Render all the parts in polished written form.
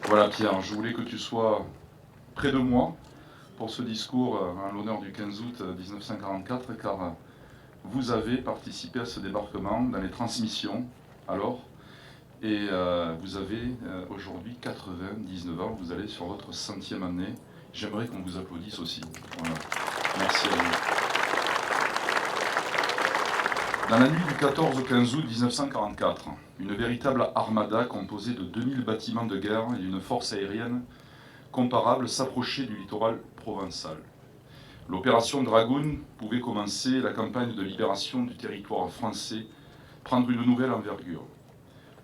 Voilà Pierre, je voulais que tu sois près de moi pour ce discours en l'honneur du 15 août 1944, car vous avez participé à ce débarquement dans les transmissions alors, et vous avez aujourd'hui 99 ans, vous allez sur votre 100e année. J'aimerais qu'on vous applaudisse aussi. Voilà. Merci à vous. Dans la nuit du 14 au 15 août 1944, une véritable armada composée de 2000 bâtiments de guerre et d'une force aérienne comparable s'approchait du littoral provençal. L'opération Dragoon pouvait commencer, la campagne de libération du territoire français prendre une nouvelle envergure.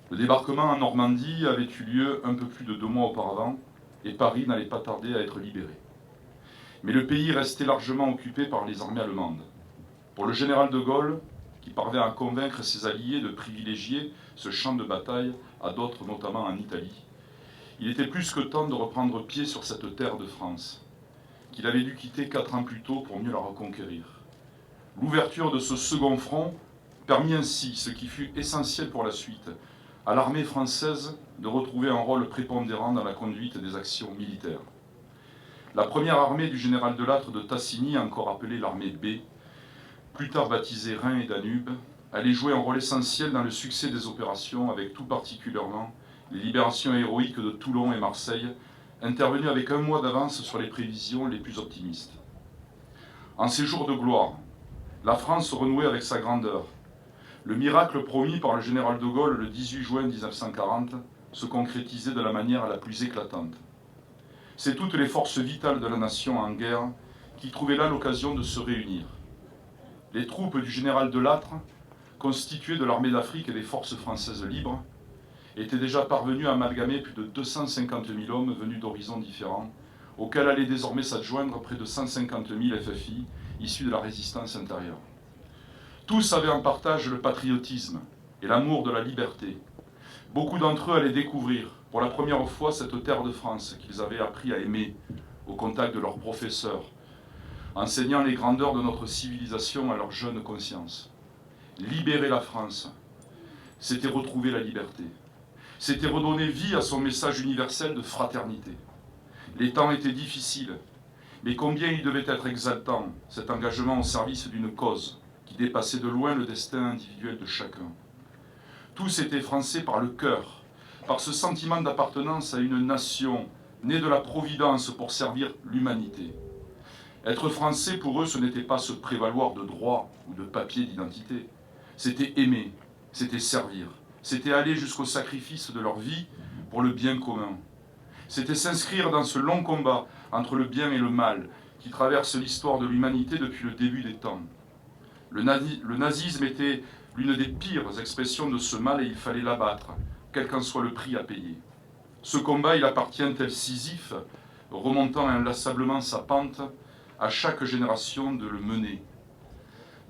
Le débarquement en Normandie avait eu lieu un peu plus de 2 mois auparavant et Paris n'allait pas tarder à être libéré. Mais le pays restait largement occupé par les armées allemandes. Pour le général de Gaulle, qui parvint à convaincre ses alliés de privilégier ce champ de bataille à d'autres, notamment en Italie, il était plus que temps de reprendre pied sur cette terre de France, qu'il avait dû quitter 4 ans plus tôt pour mieux la reconquérir. L'ouverture de ce second front permit ainsi, ce qui fut essentiel pour la suite, à l'armée française de retrouver un rôle prépondérant dans la conduite des actions militaires. La première armée du général Delattre de Tassigny, encore appelée l'armée B, plus tard baptisée Rhin et Danube, allait jouer un rôle essentiel dans le succès des opérations, avec tout particulièrement les libérations héroïques de Toulon et Marseille, intervenues avec 1 mois d'avance sur les prévisions les plus optimistes. En ces jours de gloire, la France renouait avec sa grandeur. Le miracle promis par le général de Gaulle le 18 juin 1940 se concrétisait de la manière la plus éclatante. C'est toutes les forces vitales de la nation en guerre qui trouvaient là l'occasion de se réunir. Les troupes du général Delattre, constituées de l'armée d'Afrique et des forces françaises libres, étaient déjà parvenues à amalgamer plus de 250 000 hommes venus d'horizons différents, auxquels allaient désormais s'adjoindre près de 150 000 FFI issus de la résistance intérieure. Tous avaient en partage le patriotisme et l'amour de la liberté. Beaucoup d'entre eux allaient découvrir pour la première fois cette terre de France qu'ils avaient appris à aimer au contact de leurs professeurs, enseignant les grandeurs de notre civilisation à leur jeune conscience. Libérer la France, c'était retrouver la liberté. C'était redonner vie à son message universel de fraternité. Les temps étaient difficiles, mais combien il devait être exaltant, cet engagement au service d'une cause qui dépassait de loin le destin individuel de chacun. Tous étaient français par le cœur, par ce sentiment d'appartenance à une nation née de la providence pour servir l'humanité. Être français, pour eux, ce n'était pas se prévaloir de droits ou de papiers d'identité. C'était aimer, c'était servir, c'était aller jusqu'au sacrifice de leur vie pour le bien commun. C'était s'inscrire dans ce long combat entre le bien et le mal qui traverse l'histoire de l'humanité depuis le début des temps. Le nazisme était l'une des pires expressions de ce mal et il fallait l'abattre, quel qu'en soit le prix à payer. Ce combat, il appartient tel Sisyphe, remontant inlassablement sa pente, à chaque génération de le mener.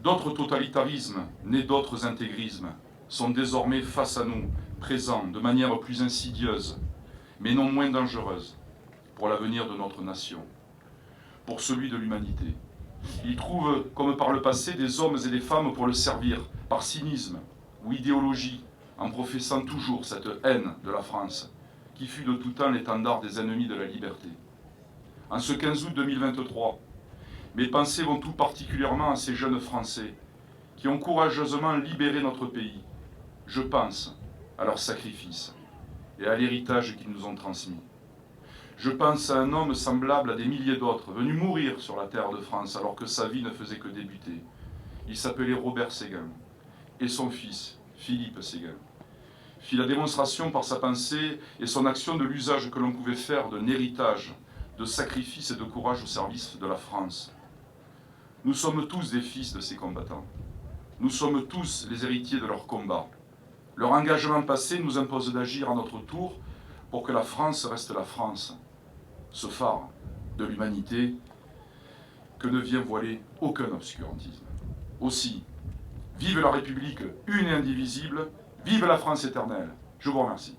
D'autres totalitarismes, nés d'autres intégrismes, sont désormais face à nous, présents de manière plus insidieuse, mais non moins dangereuse, pour l'avenir de notre nation, pour celui de l'humanité. Ils trouvent, comme par le passé, des hommes et des femmes pour le servir, par cynisme ou idéologie, en professant toujours cette haine de la France, qui fut de tout temps l'étendard des ennemis de la liberté. En ce 15 août 2023, mes pensées vont tout particulièrement à ces jeunes Français qui ont courageusement libéré notre pays. Je pense à leur sacrifice et à l'héritage qu'ils nous ont transmis. Je pense à un homme semblable à des milliers d'autres, venu mourir sur la terre de France alors que sa vie ne faisait que débuter. Il s'appelait Robert Séguin, et son fils, Philippe Séguin, fit la démonstration par sa pensée et son action de l'usage que l'on pouvait faire d'un héritage, de sacrifice et de courage au service de la France. Nous sommes tous des fils de ces combattants. Nous sommes tous les héritiers de leur combat. Leur engagement passé nous impose d'agir à notre tour pour que la France reste la France, ce phare de l'humanité que ne vient voiler aucun obscurantisme. Aussi, vive la République une et indivisible, vive la France éternelle. Je vous remercie.